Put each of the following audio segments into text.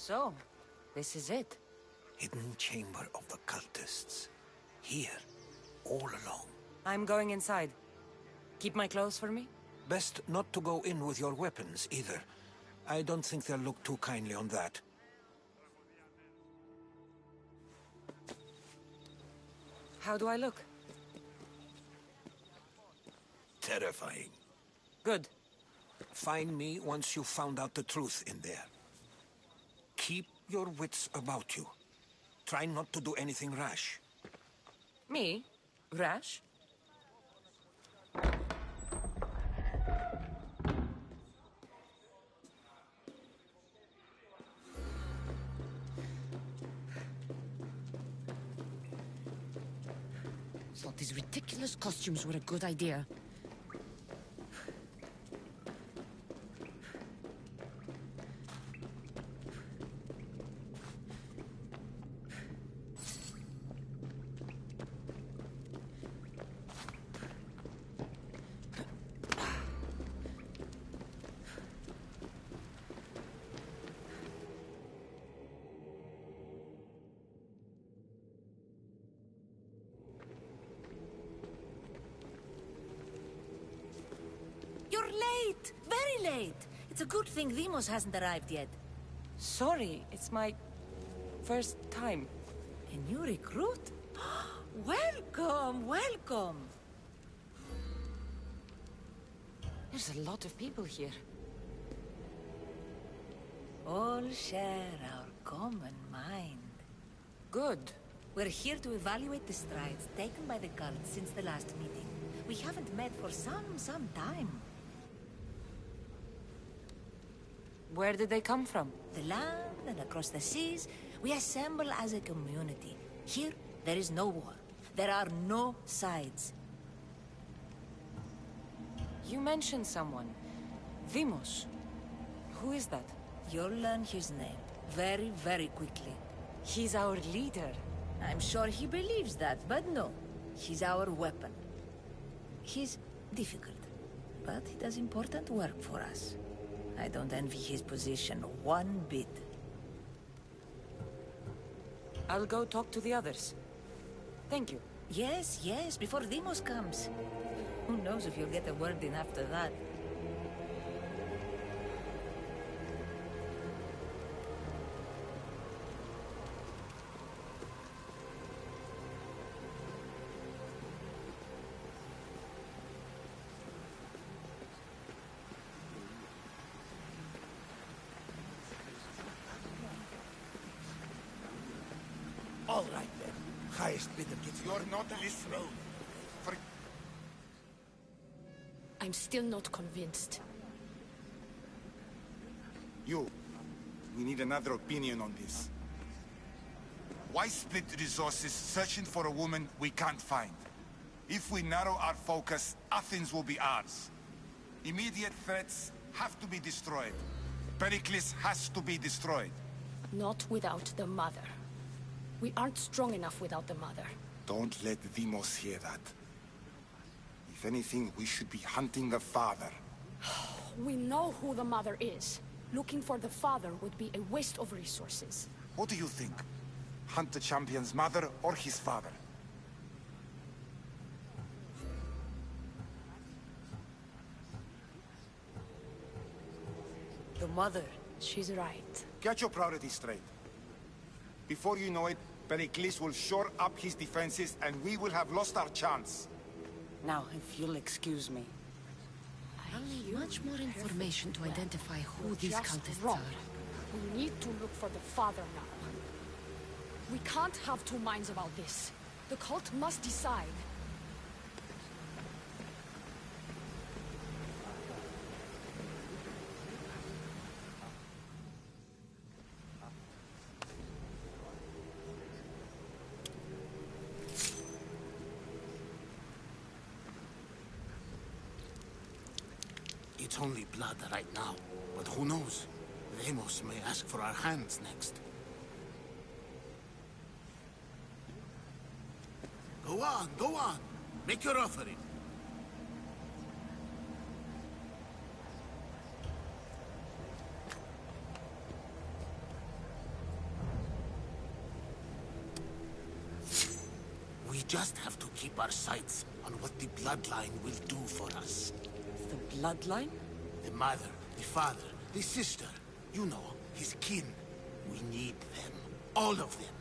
So, this is it. Hidden chamber of the cultists. Here, all along. I'm going inside. Keep my clothes for me? Best not to go in with your weapons, either. I don't think they'll look too kindly on that. How do I look? Terrifying. Good. Find me once you've found out the truth in there. Keep your wits about you. Try not to do anything rash. Me? Rash? Thought these ridiculous costumes were a good idea. You're late! Very late! It's a good thing Demos hasn't arrived yet. Sorry, it's my first time. A new recruit? Welcome, welcome! There's a lot of people here. All share our common mind. Good. We're here to evaluate the strides taken by the cult since the last meeting. We haven't met for some time. Where did they come from? The land and across the seas, we assemble as a community. Here, there is no war. There are no sides. You mentioned someone. Vimos. Who is that? You'll learn his name very, very quickly. He's our leader. I'm sure he believes that, but no. He's our weapon. He's difficult, but he does important work for us. I don't envy his position one bit. I'll go talk to the others. Thank you. Yes, yes, before Demos comes. Who knows if you'll get a word in after that. All right, then. Highest bidder gets... You're not listening. I'm still not convinced. We need another opinion on this. Why split resources searching for a woman we can't find? If we narrow our focus, Athens will be ours. Immediate threats have to be destroyed. Pericles has to be destroyed. Not without the mother. We aren't strong enough without the mother. Don't let Demos hear that. If anything, we should be hunting the father. We know who the mother is. Looking for the father would be a waste of resources. What do you think? Hunt the champion's mother or his father? The mother. She's right. Get your priorities straight. Before you know it, Pericles will shore up his defenses and we will have lost our chance. Now, if you'll excuse me. I'll need much more information to identify who these cultists are. We need to look for the father now. We can't have two minds about this. The cult must decide. It's only blood right now, but who knows? Demos may ask for our hands next. Go on! Make your offering. just have to keep our sights on what the bloodline will do for us. The bloodline? The mother, the father, the sister. You know, his kin. We need them. All of them.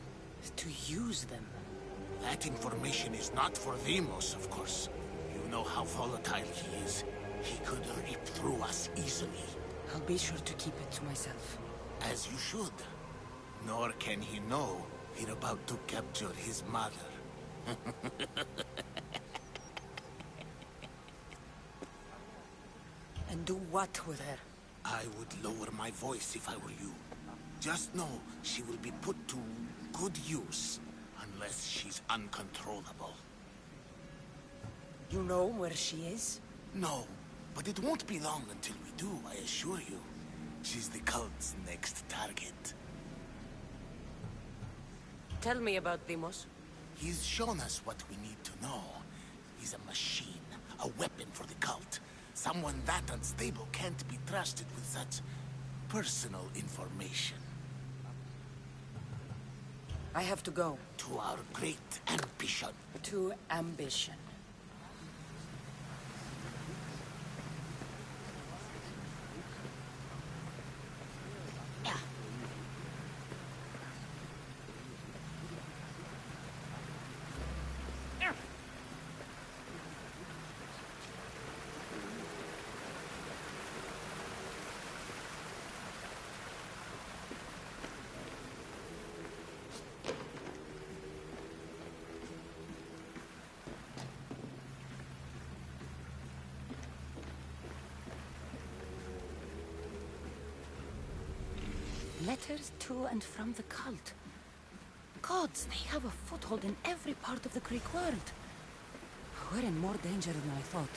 To use them. That information is not for Deimos, of course. You know how volatile he is. He could rip through us easily. I'll be sure to keep it to myself. As you should. Nor can he know we're about to capture his mother. And do what with her? I would lower my voice if I were you. Just know she will be put to good use, unless she's uncontrollable. You know where she is? No, but it won't be long until we do, I assure you. She's the cult's next target. Tell me about Deimos. He's shown us what we need to know. He's a machine, a weapon for the cult. Someone that unstable can't be trusted with such personal information. I have to go. To our great ambition. To ambition. Letters to and from the cult. Gods, they have a foothold in every part of the Greek world. We're in more danger than I thought.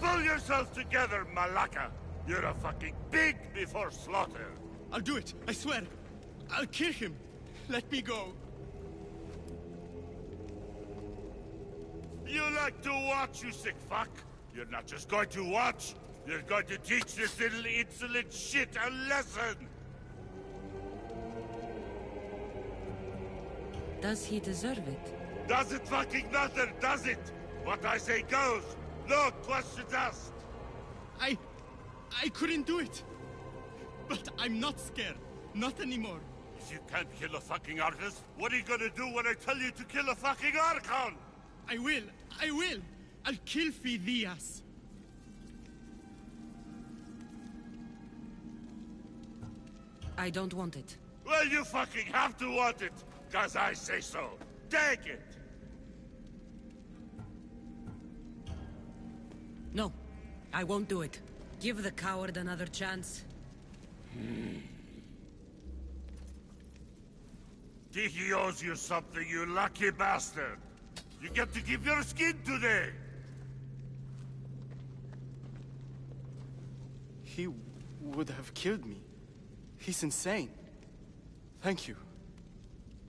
Pull yourself together, Malaka! You're a fucking pig before slaughter! I'll do it, I swear. I'll kill him. Let me go. You like to watch, you sick fuck! You're not just going to watch, you're going to teach this little insolent shit a lesson! Does he deserve it? Does it fucking matter, does it? What I say goes! No questions asked! I couldn't do it. But I'm not scared. Not anymore. If you can't kill a fucking artist, what are you gonna do when I tell you to kill a fucking Archon? I will. I'll kill Phidias. I don't want it. Well, you fucking have to want it, 'cause I say so. Take it! No, I won't do it. Give the coward another chance. Tiki owes you something, you lucky bastard! You get to keep your skin today! He would have killed me. He's insane. Thank you.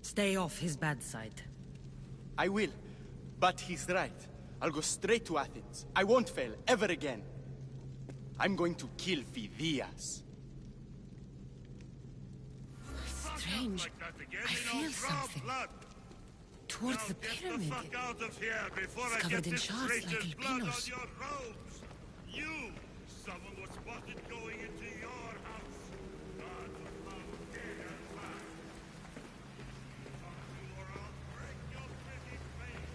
Stay off his bad side. I will. But he's right. I'll go straight to Athens. I won't fail, ever again. I'm going to kill Phidias. Strange. I feel something. Towards the pyramid. It's covered in shards like albinos. You! Someone was spotted going into your house. God above, dead and alive. Fuck you or I'll break your pretty face.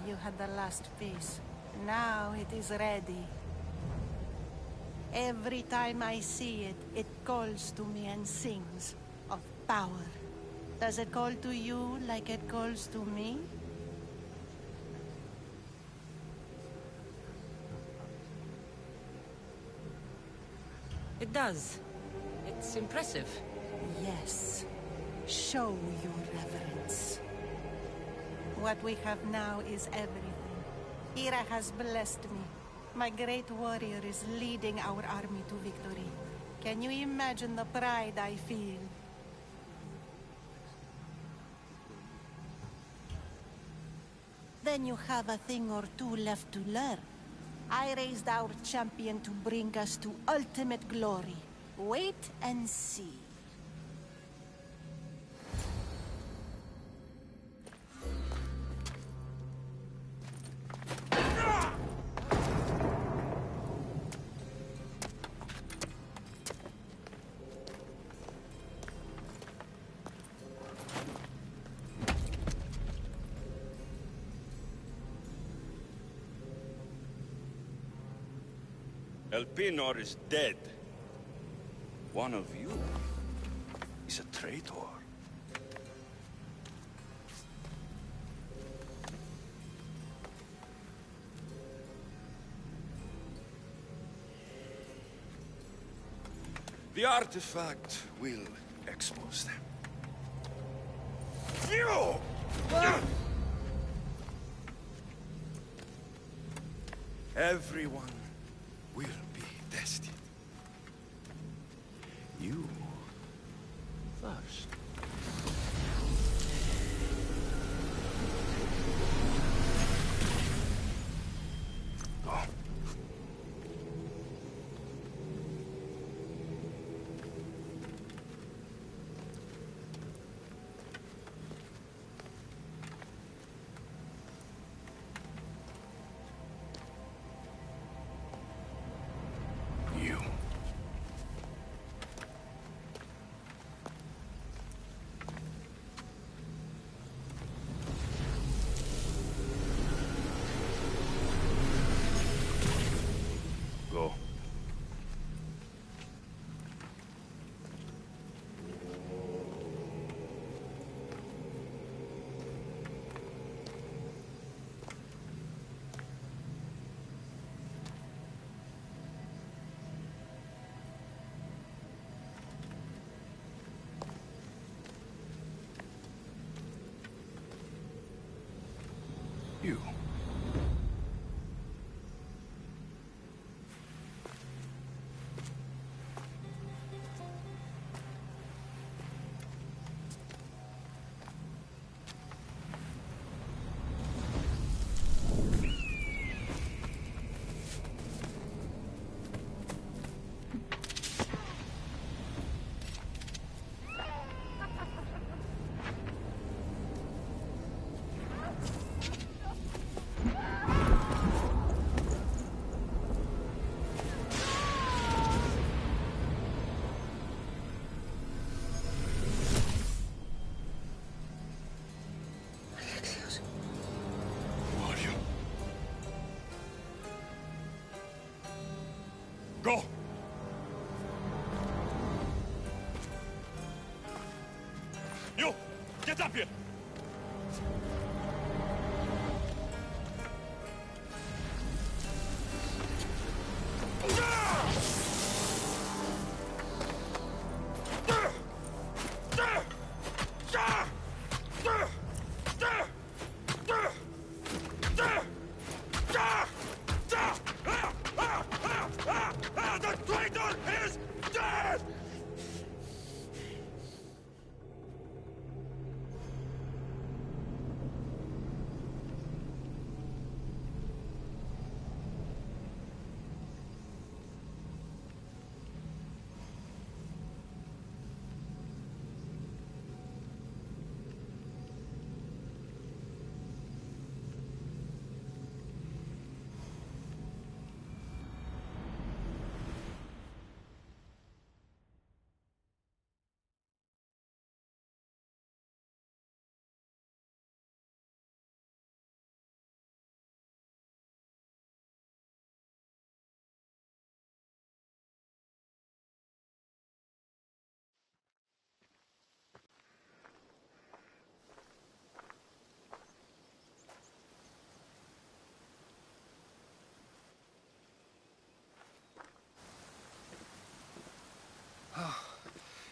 you had the last piece. Now it is ready. Every time I see it, it calls to me and sings of power. Does it call to you like it calls to me? It does. It's impressive. Yes. Show your reverence. What we have now is everything. Hira has blessed me. My great warrior is leading our army to victory. Can you imagine the pride I feel? Then you have a thing or two left to learn. I raised our champion to bring us to ultimate glory. Wait and see. Elpinor is dead. One of you is a traitor. The artifact will expose them. You! Everyone will be tested. You first. Go. You. Go. You. Who are you? Go! You! Get up here! The traitor is dead!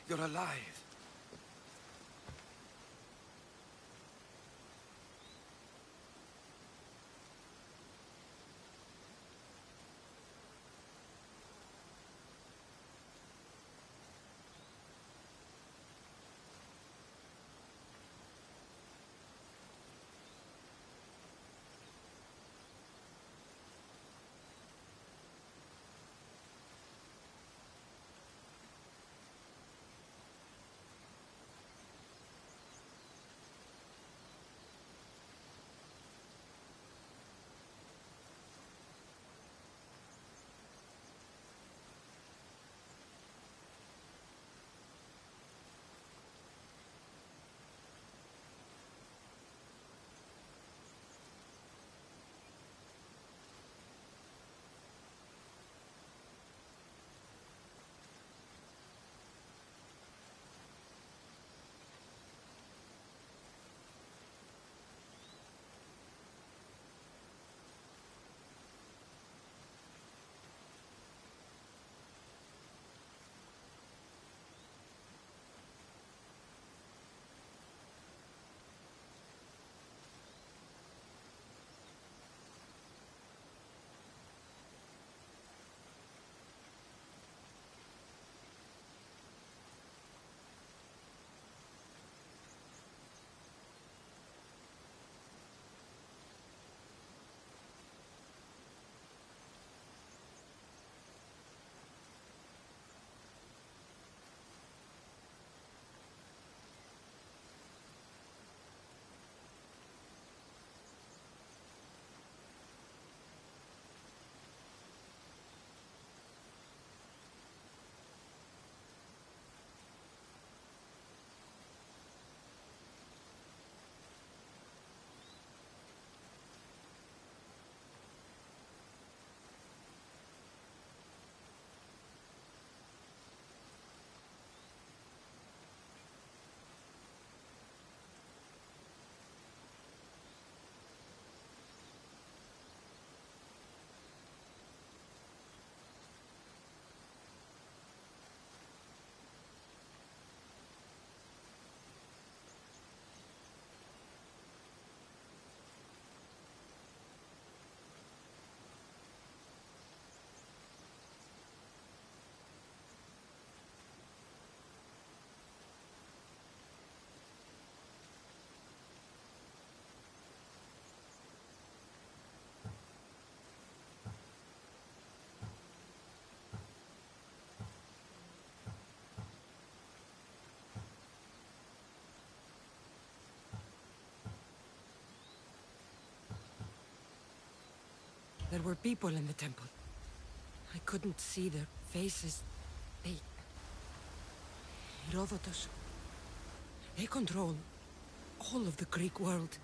You're alive. There were people in the temple. I couldn't see their faces. They... Herodotus. They control all of the Greek world.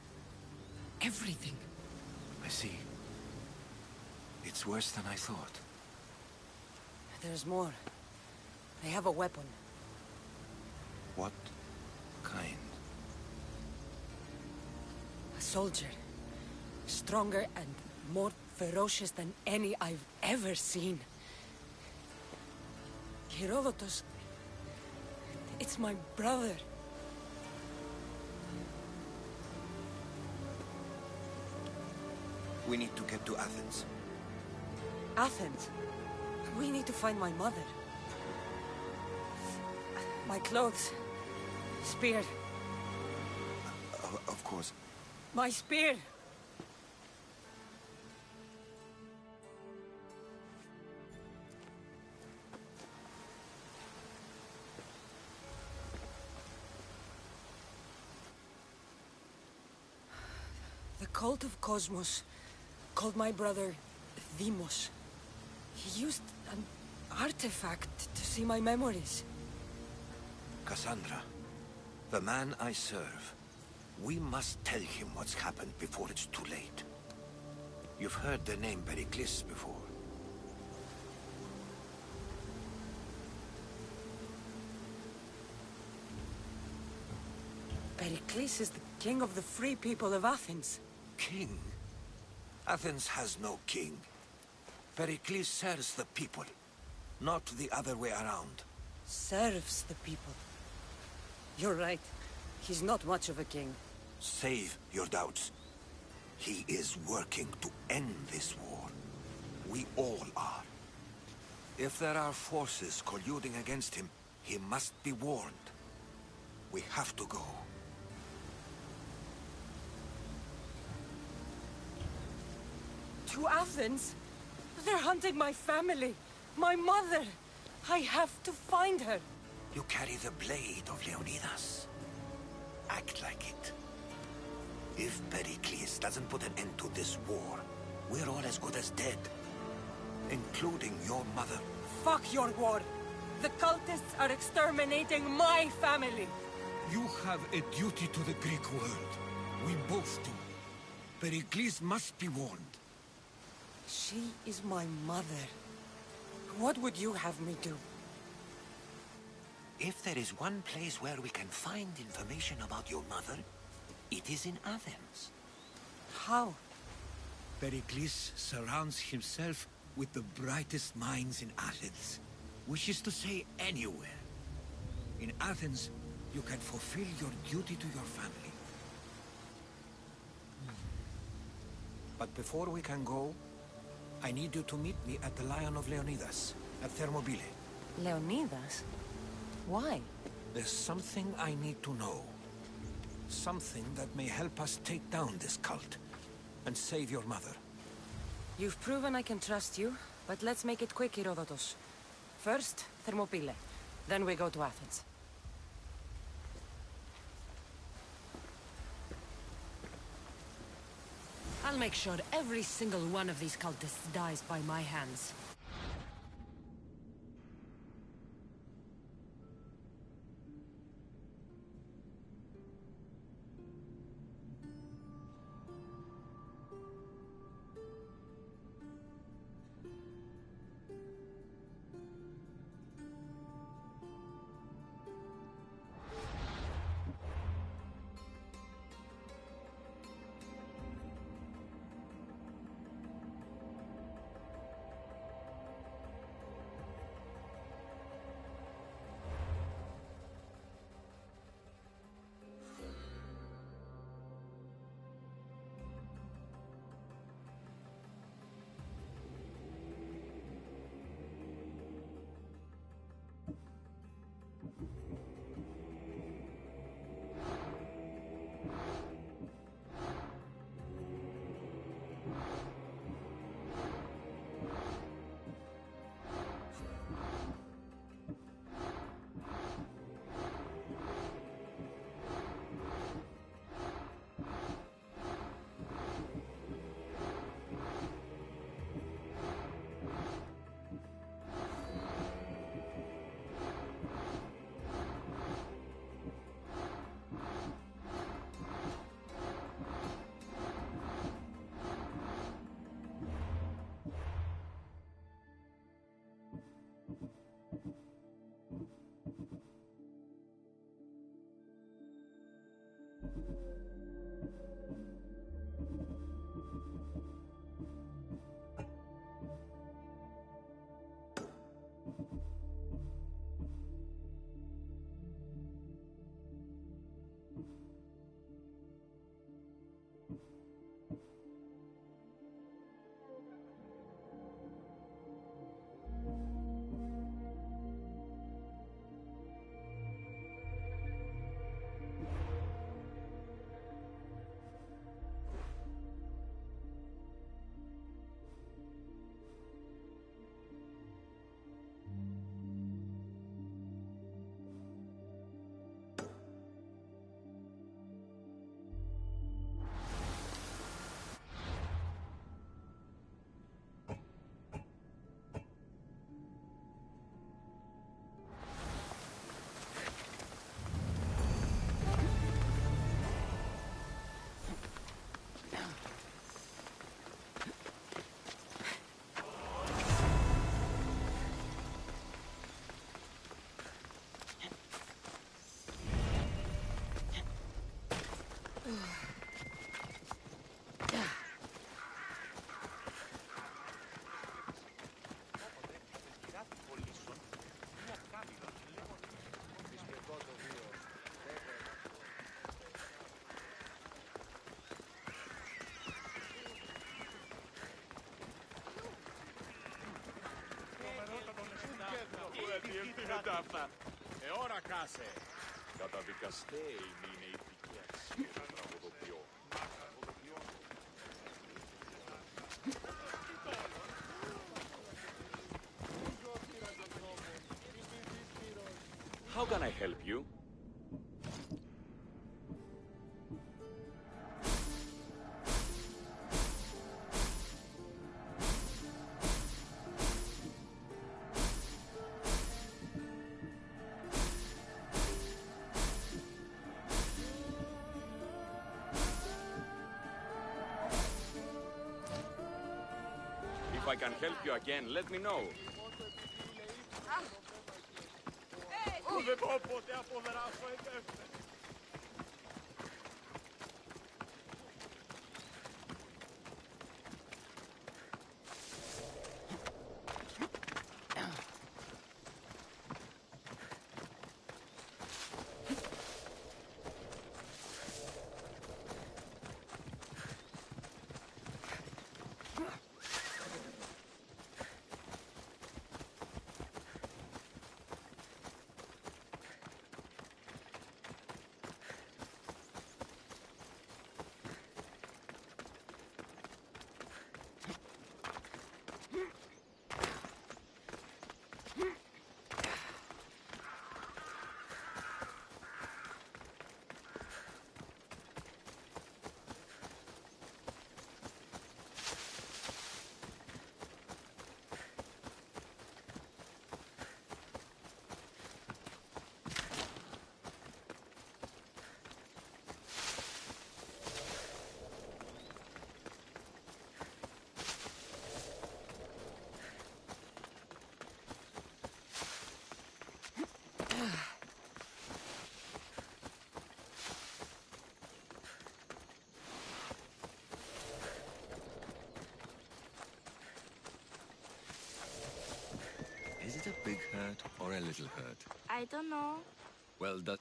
Everything. I see. It's worse than I thought. There's more. They have a weapon. What kind? A soldier. Stronger and more ferocious than any I've ever seen. Herodotus... It's my brother. We need to get to Athens. Athens? We need to find my mother. My clothes. Spear. Of course. My spear! The cult of Cosmos called my brother Deimos. He used an artifact to see my memories. Cassandra, the man I serve. We must tell him what's happened before it's too late. You've heard the name Pericles before. Pericles is the king of the free people of Athens. King? Athens has no king. Pericles serves the people, not the other way around. serves the people. You're right. He's not much of a king. Save your doubts. He is working to end this war. We all are. If there are forces colluding against him, he must be warned. We have to go. To Athens? They're hunting my family. My mother. I have to find her. You carry the blade of Leonidas. Act like it. If Pericles doesn't put an end to this war, we're all as good as dead. Including your mother. Fuck your war. The cultists are exterminating my family. You have a duty to the Greek world. We both do. Pericles must be warned. She is my mother. What would you have me do? If there is one place where we can find information about your mother, it is in Athens. How? Pericles surrounds himself with the brightest minds in Athens. Which is to say, anywhere. In Athens, you can fulfill your duty to your family. But before we can go, I need you to meet me at the Lion of Leonidas, at Thermopylae. Leonidas? Why? There's something I need to know. Something that may help us take down this cult, and save your mother. You've proven I can trust you, but let's make it quick, Herodotus. First, Thermopylae. Then we go to Athens. I'll make sure every single one of these cultists dies by my hands. διευθύνοντα αυτά. Ώρα κάσε. Καταδικαστέοι είναι οι ηθικές των τραγουδοποιών. How can I help you? If I can help you again, let me know. Δεν μπορώ ποτέ αποδράσω ελεύθερα. Is it a big hurt or a little hurt? I don't know. Well, that...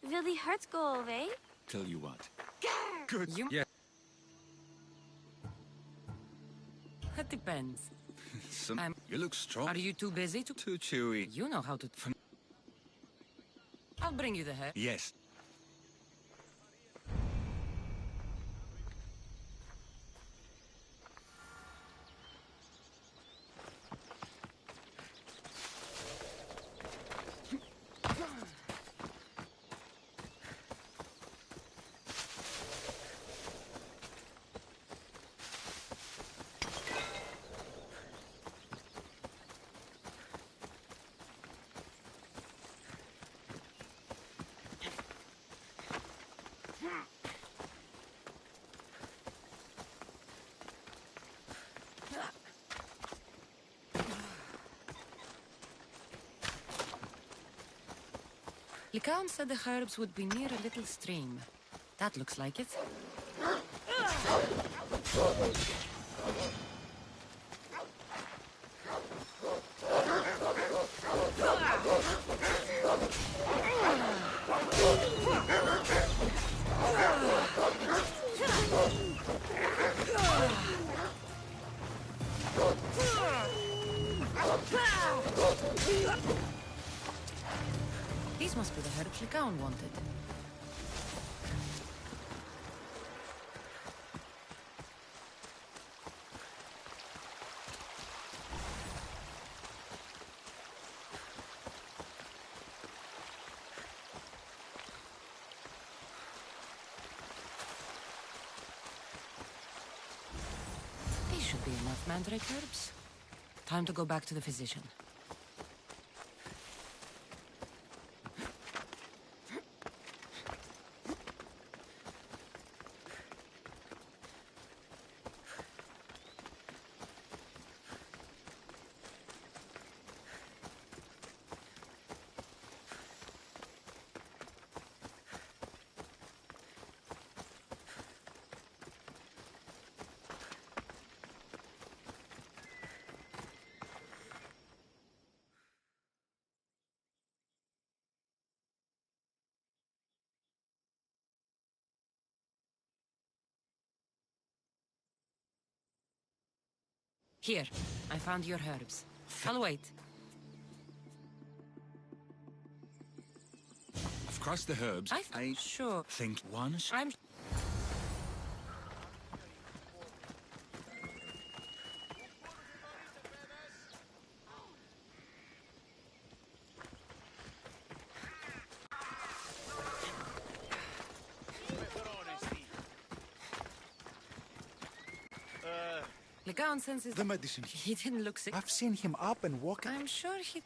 Will the hurts go away? Tell you what. Good. Yeah. That depends. You look strong. Are you too busy to... Too chewy. You know how to... I'll bring you the hair. Yes. Lycaon said the herbs would be near a little stream. That looks like it. These must be the herbs Lycaon wanted. These should be enough mandrake herbs. Time to go back to the physician. Here, I found your herbs. I'll wait. I've crossed the herbs. I sure. think once. I'm... Legaon senses... The medicine. He didn't look sick. I've seen him up and walking. I'm sure he...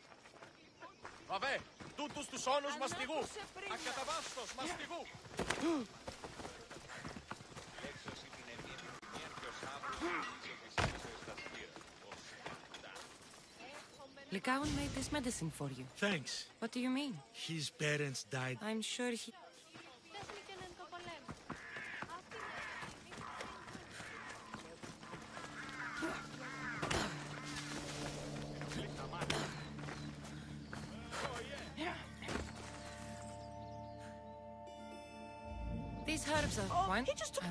Βαβέ, τούτους τους όνους μαστιγού. Ακαταβάστος μαστιγού. Legaon made this medicine for you. Thanks. What do you mean? His parents died. I'm sure he... These herbs are fine. He just took...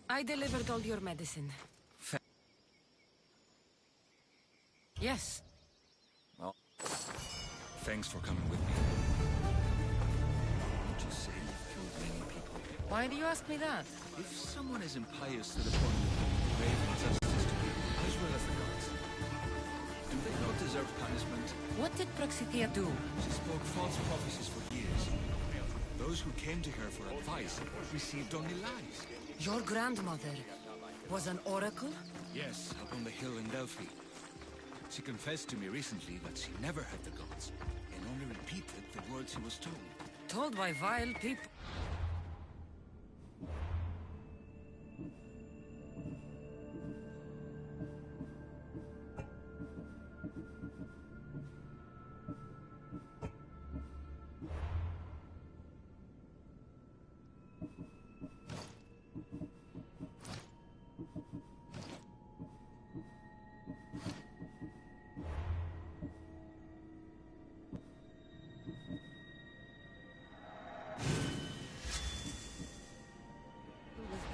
I delivered all your medicine. Yes. Well, thanks for coming with me. Would you say you've killed many people? Why do you ask me that? If someone is impious to the point of grave injustice to people, as well as the gods, do they not deserve punishment? What did Praxithea do? She spoke false prophecies for years. Those who came to her for advice received only lies. Your grandmother was an oracle? Yes, up on the hill in Delphi. She confessed to me recently that she never heard the gods, and only repeated the words she was told. Told by vile people.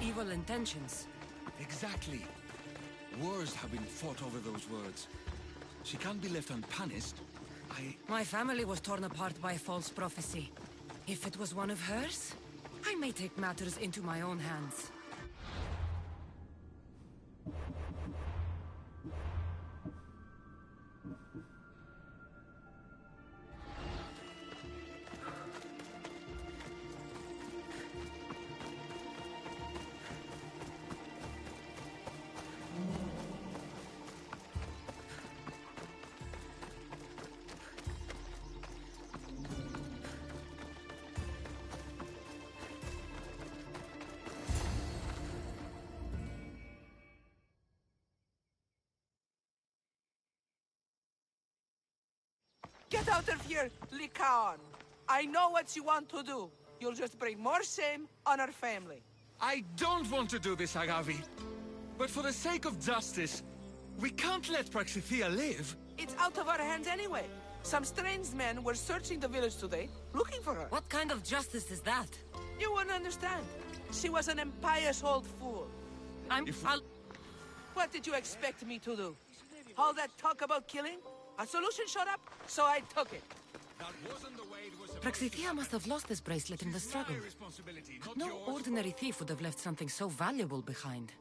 Evil intentions. Exactly. Wars have been fought over those words. She can't be left unpunished. My family was torn apart by false prophecy. If it was one of hers, I may take matters into my own hands. Get out of here, Lycaon! I know what you want to do. You'll just bring more shame on our family. I don't want to do this, Agavi. But for the sake of justice, we can't let Praxithea live. It's out of our hands anyway. Some strange men were searching the village today, looking for her. What kind of justice is that? You wouldn't understand. She was an impious old fool. What did you expect me to do? All that talk about killing? A solution showed up, so I took it. Praxithea must have lost this bracelet in the struggle. No ordinary thief would have left something so valuable behind.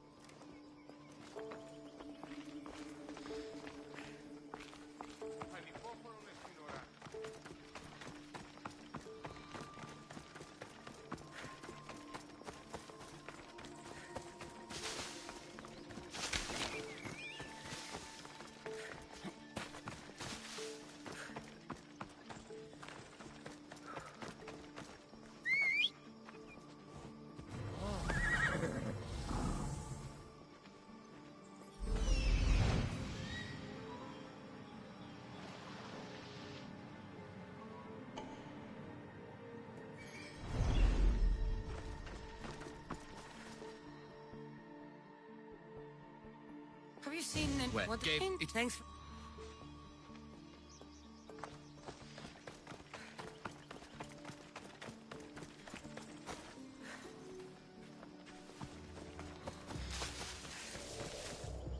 you seen them? Well, What? Gabe, Thanks.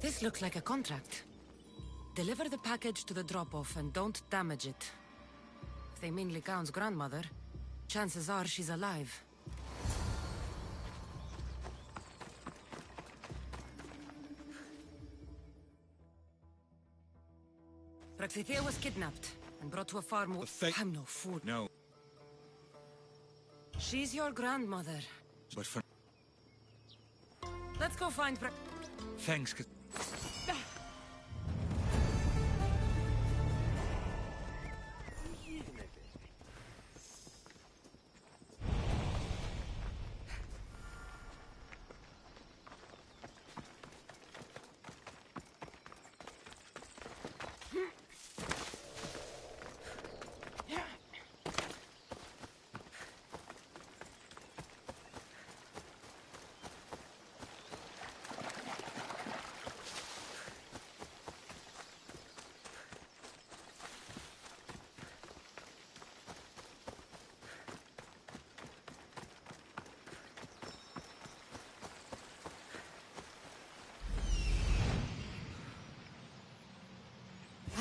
This looks like a contract. Deliver the package to the drop-off and don't damage it. If they mean Lycaon's grandmother, chances are she's alive. Praxithea was kidnapped and brought to a farm. I'm no fool. No. She's your grandmother. But for... Let's go find Thanks,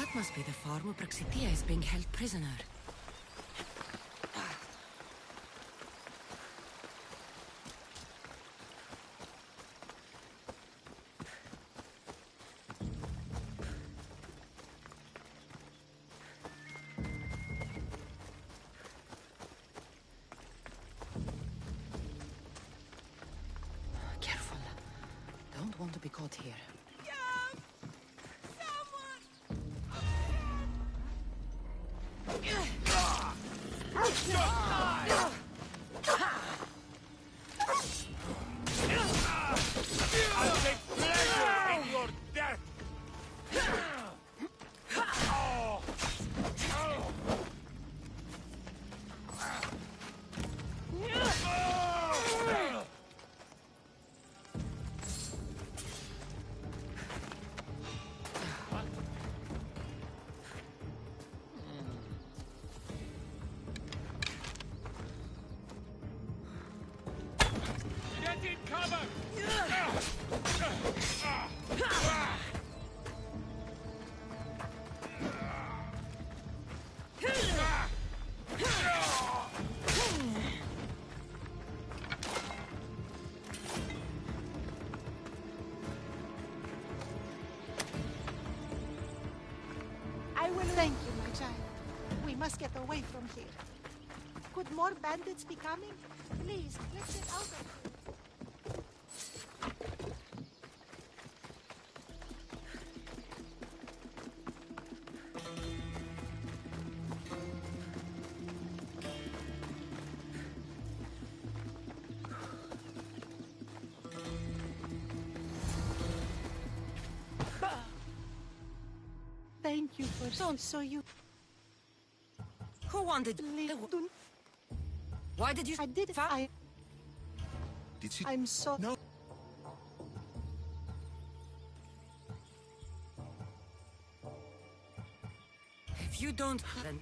That must be the farm where Praxithea is being held prisoner. Careful. Don't want to be caught here. I'll take pleasure in your death! Get in cover! I will thank you, my child. We must get away from here. Could more bandits be coming? Please, let's get out of here. Thank you for so you. Who wanted? Why did you? I did. Did she? I'm so. No. If you don't, then.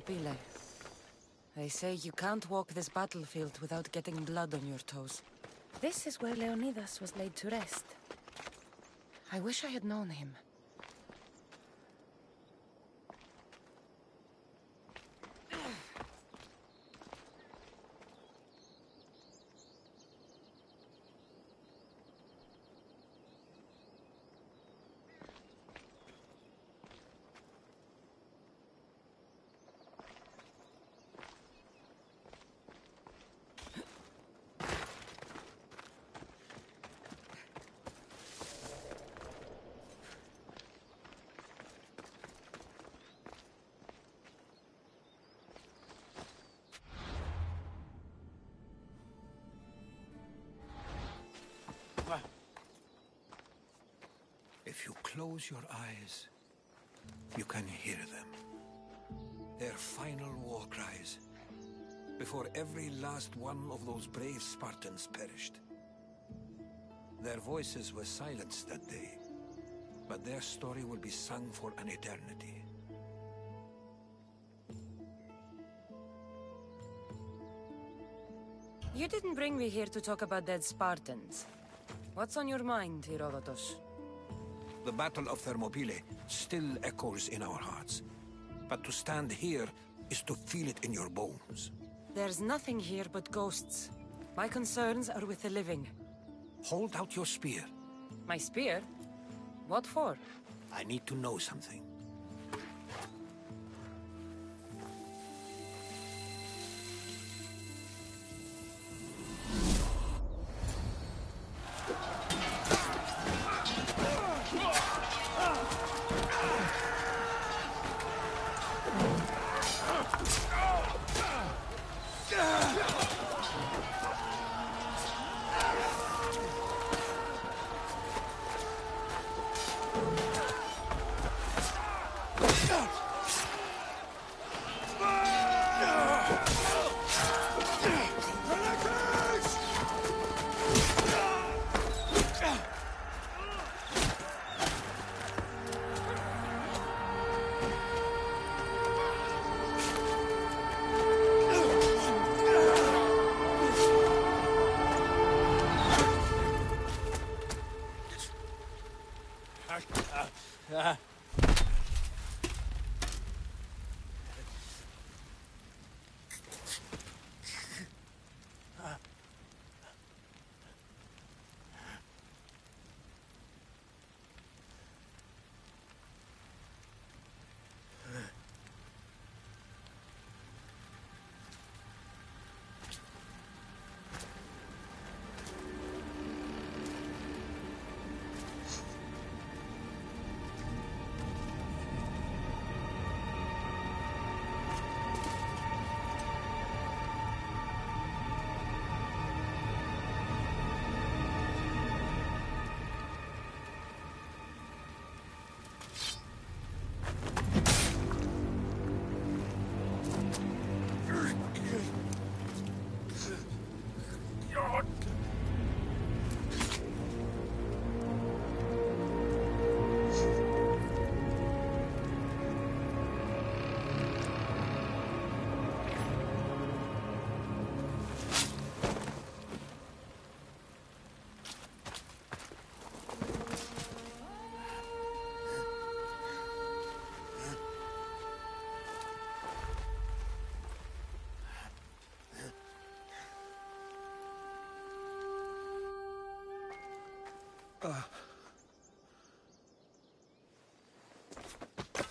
Thermopylae. They say you can't walk this battlefield without getting blood on your toes. This is where Leonidas was laid to rest. I wish I had known him. If you close your eyes, you can hear them. Their final war cries, before every last one of those brave Spartans perished. Their voices were silenced that day, but their story will be sung for an eternity. You didn't bring me here to talk about dead Spartans. What's on your mind, Herodotus? The Battle of Thermopylae still echoes in our hearts. But to stand here is to feel it in your bones. There's nothing here but ghosts. My concerns are with the living. Hold out your spear. My spear? What for? I need to know something.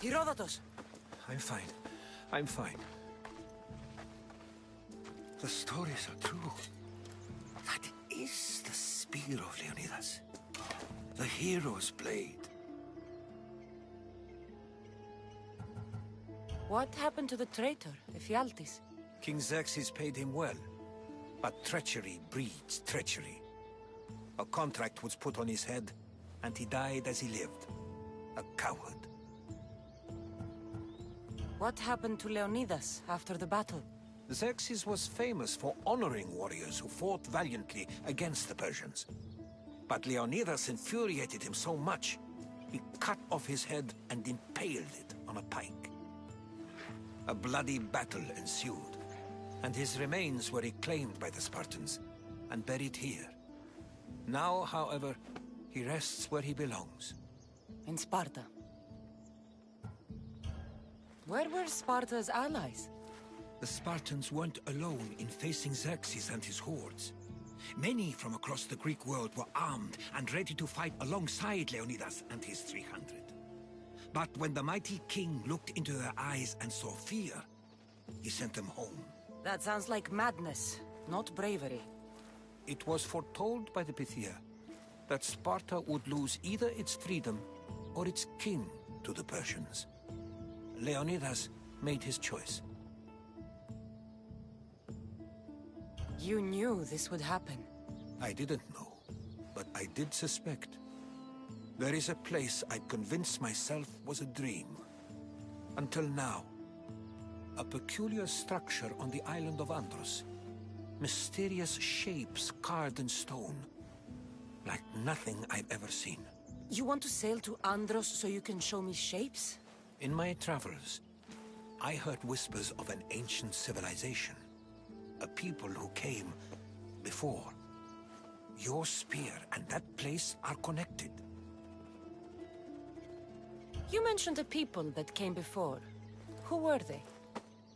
Herodotus! I'm fine. I'm fine. The stories are true. That is the spear of Leonidas. The hero's blade. What happened to the traitor, Ephialtes? King Xerxes paid him well. But treachery breeds treachery. A contract was put on his head, and he died as he lived. A coward. What happened to Leonidas after the battle? Xerxes was famous for honoring warriors who fought valiantly against the Persians. But Leonidas infuriated him so much, he cut off his head and impaled it on a pike. A bloody battle ensued, and his remains were reclaimed by the Spartans and buried here. Now, however, he rests where he belongs. In Sparta. Where were Sparta's allies? The Spartans weren't alone in facing Xerxes and his hordes. Many from across the Greek world were armed and ready to fight alongside Leonidas and his 300. But when the mighty king looked into their eyes and saw fear, he sent them home. That sounds like madness, not bravery. It was foretold by the Pythia that Sparta would lose either its freedom or its king to the Persians. Leonidas made his choice. You knew this would happen. I didn't know, but I did suspect. There is a place I'd convinced myself was a dream. Until now. A peculiar structure on the island of Andros. Mysterious shapes carved in stone. Like nothing I've ever seen. You want to sail to Andros so you can show me shapes? In my travels, I heard whispers of an ancient civilization. A people who came before. Your spear and that place are connected. You mentioned a people that came before. Who were they?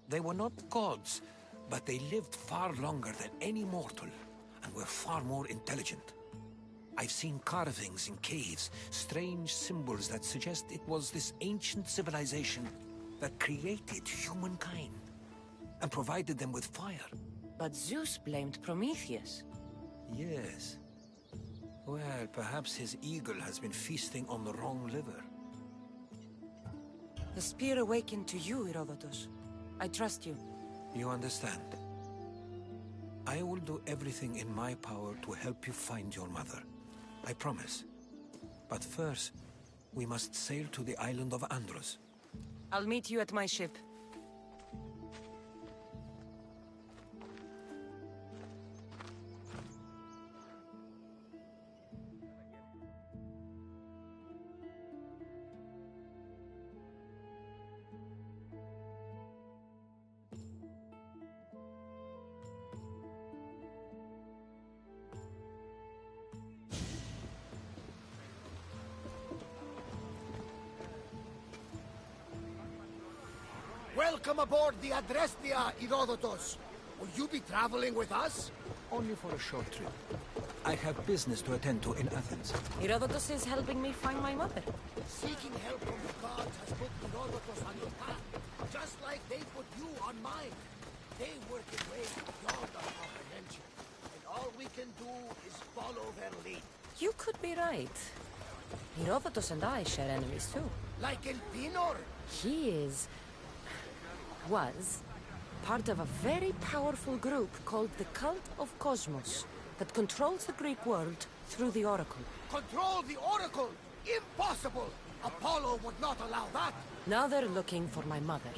They were not gods, but they lived far longer than any mortal, and were far more intelligent. I've seen carvings in caves, strange symbols that suggest it was this ancient civilization that created humankind, and provided them with fire. But Zeus blamed Prometheus. Yes. Well, perhaps his eagle has been feasting on the wrong liver. The spear awakened to you, Herodotus. I trust you. You understand. I will do everything in my power to help you find your mother. I promise. But first, we must sail to the island of Andros. I'll meet you at my ship. Welcome aboard the Adrestia, Herodotus. Will you be traveling with us? Only for a short trip. I have business to attend to in Athens. Herodotus is helping me find my mother. Seeking help from the gods has put Herodotus on your path, just like they put you on mine. They work in ways beyond our comprehension, and all we can do is follow their lead. You could be right. Herodotus and I share enemies too. Like Elpinor? He was part of a very powerful group called the Cult of Cosmos that controls the Greek world through the Oracle. Control the Oracle? Impossible! Apollo would not allow that! Now they're looking for my mother.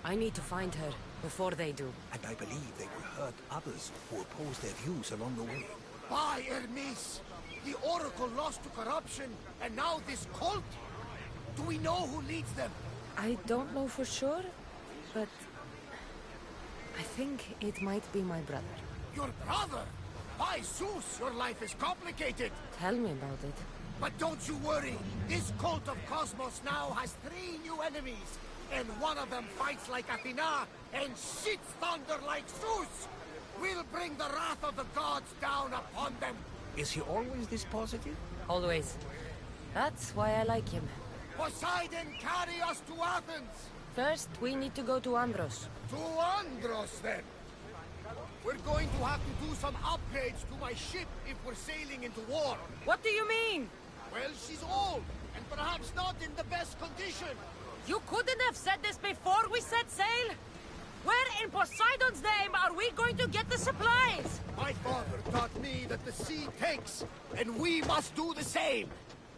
I need to find her before they do. And I believe they will hurt others who oppose their views along the way. By Hermes! The Oracle lost to corruption, and now this cult? Do we know who leads them? I don't know for sure, but I think it might be my brother. Your brother? By Zeus, your life is complicated. Tell me about it. But don't you worry. This cult of Cosmos now has 3 new enemies. And one of them fights like Athena and shits thunder like Zeus. We'll bring the wrath of the gods down upon them. Is he always this positive? Always. That's why I like him. Poseidon, carry us to Athens! First, we need to go to Andros. To Andros, then? We're going to have to do some upgrades to my ship if we're sailing into war. What do you mean? Well, she's old, and perhaps not in the best condition. You couldn't have said this before we set sail? Where in Poseidon's name are we going to get the supplies? My father taught me that the sea takes, and we must do the same.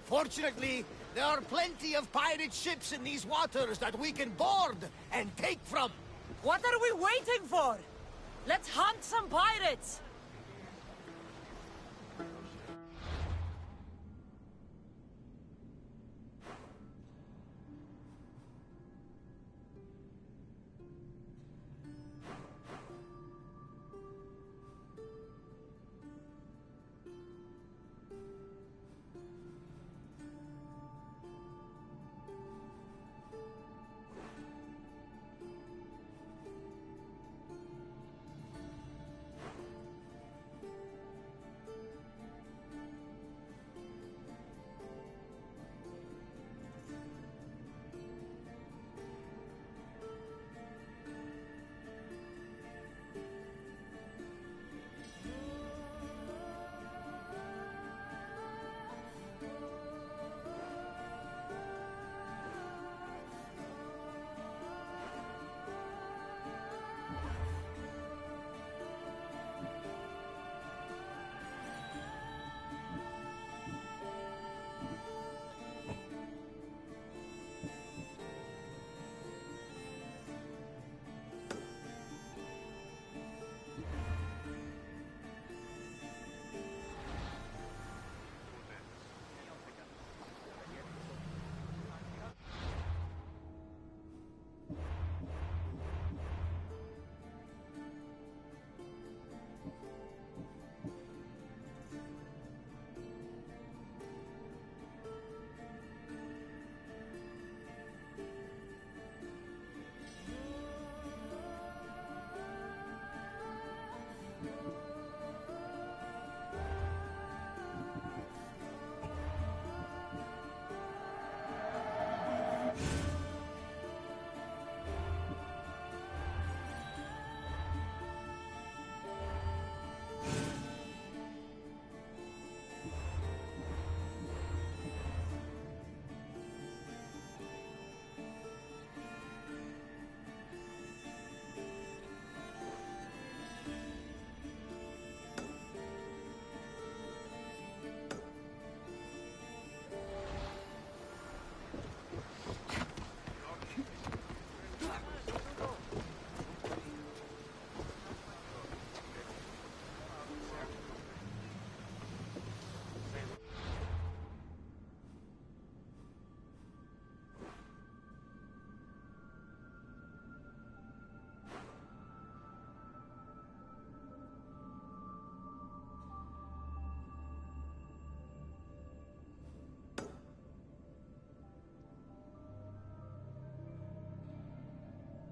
Fortunately, there are plenty of pirate ships in these waters that we can board and take from. What are we waiting for? Let's hunt some pirates!